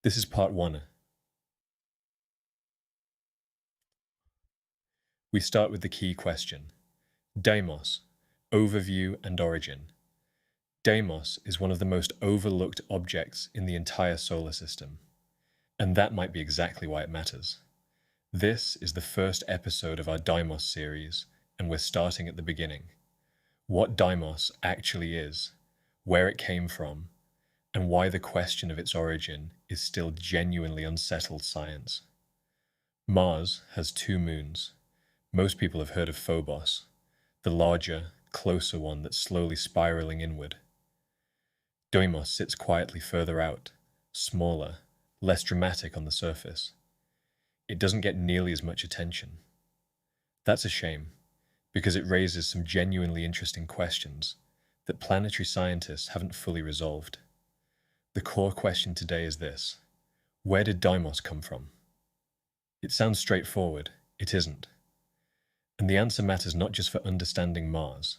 This is part one. We start with the key question. Deimos, overview and origin. Deimos is one of the most overlooked objects in the entire solar system, and that might be exactly why it matters. This is the first episode of our Deimos series, and we're starting at the beginning. What Deimos actually is, where it came from, and why the question of its origin is still genuinely unsettled science. Mars has two moons. Most people have heard of Phobos, the larger, closer one that's slowly spiraling inward. Deimos sits quietly further out, smaller, less dramatic on the surface. It doesn't get nearly as much attention. That's a shame, because it raises some genuinely interesting questions that planetary scientists haven't fully resolved. The core question today is this: where did Deimos come from? It sounds straightforward. It isn't. And the answer matters not just for understanding Mars,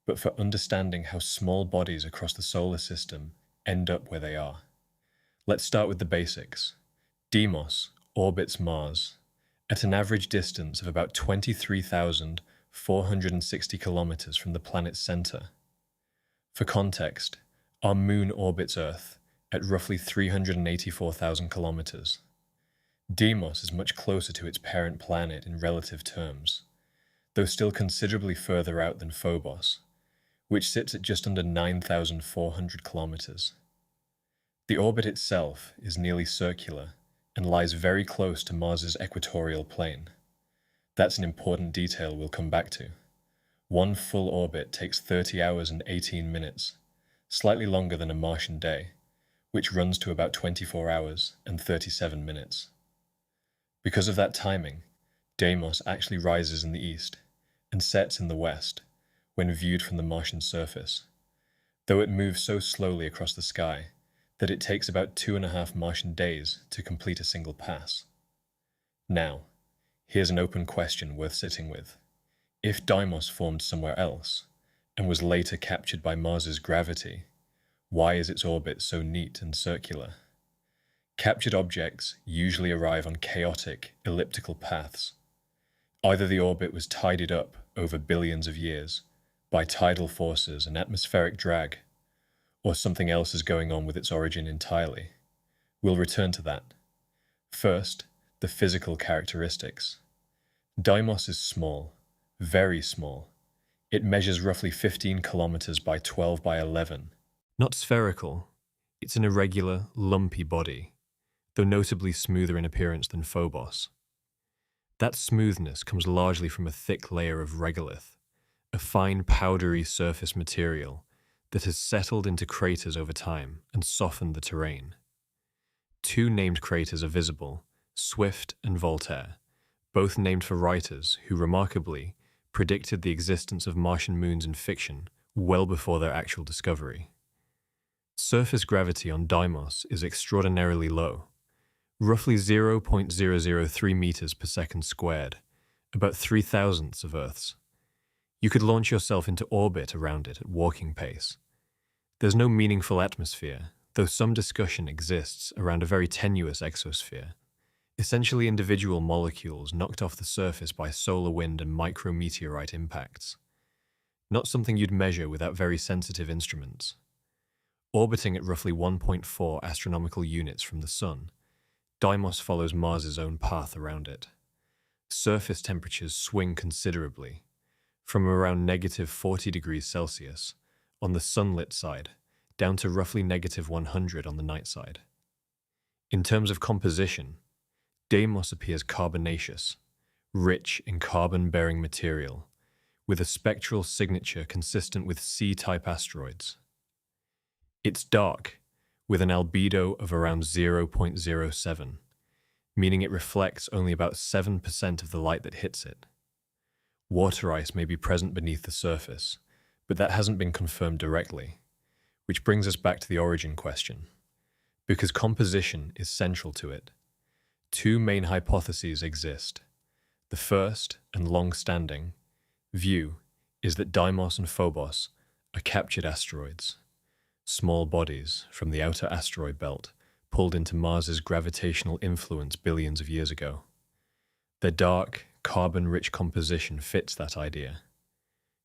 but for understanding how small bodies across the solar system end up where they are. Let's start with the basics. Deimos orbits Mars at an average distance of about 23,460 kilometers from the planet's center. For context, our moon orbits Earth at roughly 384,000 kilometers. Deimos is much closer to its parent planet in relative terms, though still considerably further out than Phobos, which sits at just under 9,400 kilometers. The orbit itself is nearly circular and lies very close to Mars's equatorial plane. That's an important detail we'll come back to. One full orbit takes 30 hours and 18 minutes, slightly longer than a Martian day, which runs to about 24 hours and 37 minutes. Because of that timing, Deimos actually rises in the east and sets in the west when viewed from the Martian surface, though it moves so slowly across the sky that it takes about 2.5 Martian days to complete a single pass. Now, here's an open question worth sitting with. If Deimos formed somewhere else and was later captured by Mars's gravity, why is its orbit so neat and circular? Captured objects usually arrive on chaotic, elliptical paths. Either the orbit was tidied up over billions of years by tidal forces and atmospheric drag, or something else is going on with its origin entirely. We'll return to that. First, the physical characteristics. Deimos is small, very small. It measures roughly 15 kilometers by 12 by 11. Not spherical, it's an irregular, lumpy body, though notably smoother in appearance than Phobos. That smoothness comes largely from a thick layer of regolith, a fine powdery surface material that has settled into craters over time and softened the terrain. Two named craters are visible, Swift and Voltaire, both named for writers who remarkably predicted the existence of Martian moons in fiction well before their actual discovery. Surface gravity on Deimos is extraordinarily low, roughly 0.003 meters per second squared, about 3/1000ths of Earth's. You could launch yourself into orbit around it at walking pace. There's no meaningful atmosphere, though some discussion exists around a very tenuous exosphere, essentially individual molecules knocked off the surface by solar wind and micrometeorite impacts. Not something you'd measure without very sensitive instruments. Orbiting at roughly 1.4 astronomical units from the Sun, Deimos follows Mars's own path around it. Surface temperatures swing considerably, from around negative 40 degrees Celsius on the sunlit side down to roughly negative 100 on the night side. In terms of composition, Deimos appears carbonaceous, rich in carbon-bearing material, with a spectral signature consistent with C-type asteroids. It's dark, with an albedo of around 0.07, meaning it reflects only about 7% of the light that hits it. Water ice may be present beneath the surface, but that hasn't been confirmed directly, which brings us back to the origin question. Because composition is central to it, two main hypotheses exist. The first, and long-standing, view is that Deimos and Phobos are captured asteroids, small bodies from the outer asteroid belt pulled into Mars's gravitational influence billions of years ago. Their dark, carbon-rich composition fits that idea.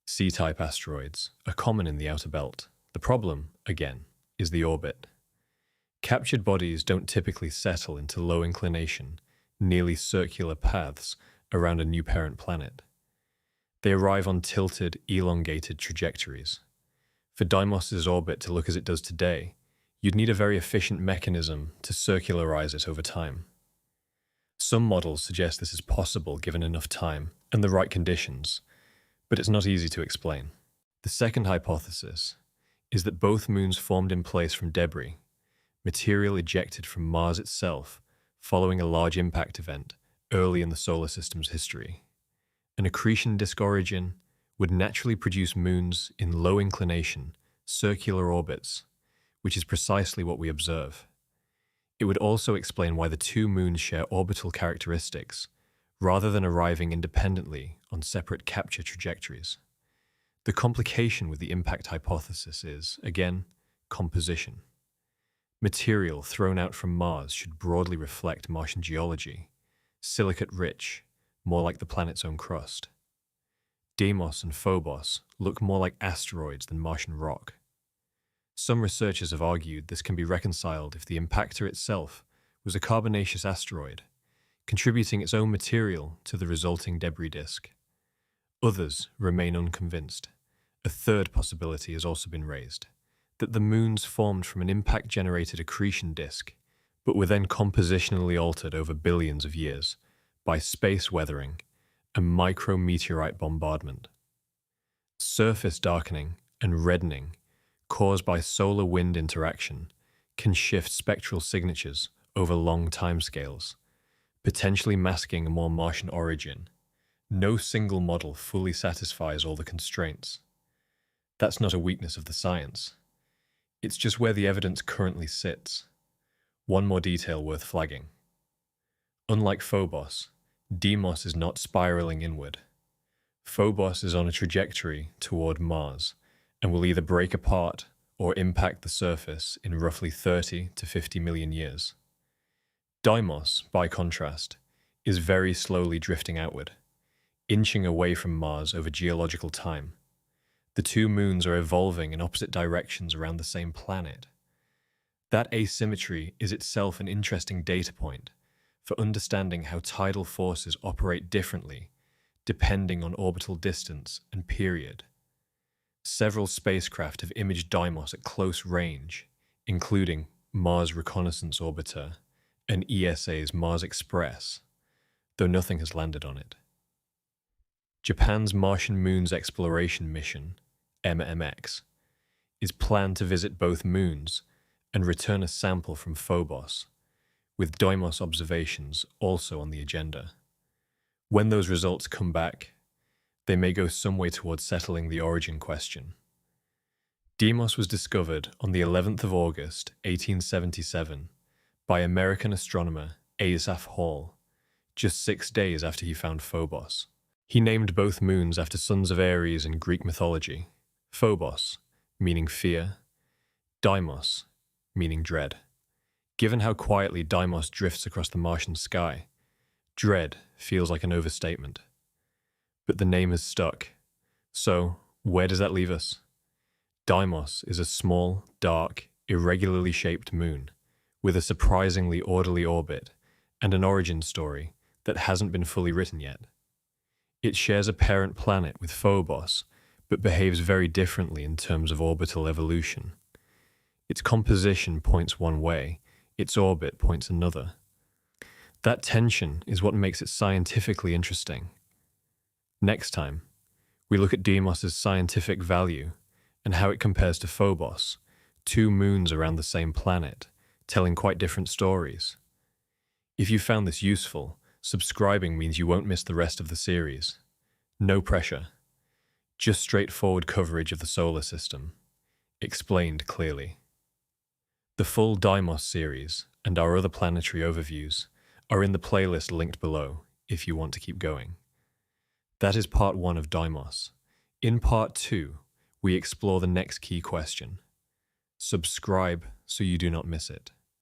C-type asteroids are common in the outer belt. The problem, again, is the orbit. Captured bodies don't typically settle into low-inclination, nearly circular paths around a new parent planet. They arrive on tilted, elongated trajectories. For Deimos' orbit to look as it does today, you'd need a very efficient mechanism to circularize it over time. Some models suggest this is possible given enough time and the right conditions, but it's not easy to explain. The second hypothesis is that both moons formed in place from debris, material ejected from Mars itself following a large impact event early in the solar system's history. An accretion disk origin would naturally produce moons in low inclination, circular orbits, which is precisely what we observe. It would also explain why the two moons share orbital characteristics, rather than arriving independently on separate capture trajectories. The complication with the impact hypothesis is, again, composition. Material thrown out from Mars should broadly reflect Martian geology, silicate-rich, more like the planet's own crust. Deimos and Phobos look more like asteroids than Martian rock. Some researchers have argued this can be reconciled if the impactor itself was a carbonaceous asteroid, contributing its own material to the resulting debris disk. Others remain unconvinced. A third possibility has also been raised, that the moons formed from an impact-generated accretion disk, but were then compositionally altered over billions of years by space weathering and micrometeorite bombardment. Surface darkening and reddening caused by solar-wind interaction can shift spectral signatures over long timescales, potentially masking a more Martian origin. No single model fully satisfies all the constraints. That's not a weakness of the science. It's just where the evidence currently sits. One more detail worth flagging. Unlike Phobos, Deimos is not spiraling inward. Phobos is on a trajectory toward Mars and will either break apart or impact the surface in roughly 30 to 50 million years. Deimos, by contrast, is very slowly drifting outward, inching away from Mars over geological time. The two moons are evolving in opposite directions around the same planet. That asymmetry is itself an interesting data point for understanding how tidal forces operate differently depending on orbital distance and period. Several spacecraft have imaged Deimos at close range, including Mars Reconnaissance Orbiter and ESA's Mars Express, though nothing has landed on it. Japan's Martian Moons Exploration Mission, MMX, is planned to visit both moons and return a sample from Phobos, with Deimos observations also on the agenda. When those results come back, they may go some way towards settling the origin question. Deimos was discovered on the 11th of August, 1877, by American astronomer Asaph Hall, just 6 days after he found Phobos. He named both moons after sons of Ares in Greek mythology, Phobos, meaning fear, Deimos, meaning dread. Given how quietly Deimos drifts across the Martian sky, dread feels like an overstatement. But the name has stuck. So, where does that leave us? Deimos is a small, dark, irregularly shaped moon with a surprisingly orderly orbit and an origin story that hasn't been fully written yet. It shares a parent planet with Phobos, but behaves very differently in terms of orbital evolution. Its composition points one way, its orbit points another. That tension is what makes it scientifically interesting. Next time, we look at Deimos' scientific value and how it compares to Phobos, two moons around the same planet, telling quite different stories. If you found this useful, subscribing means you won't miss the rest of the series. No pressure. Just straightforward coverage of the solar system, explained clearly. The full Deimos series and our other planetary overviews are in the playlist linked below if you want to keep going. That is part 1 of Deimos. In part 2, we explore the next key question. Subscribe so you do not miss it.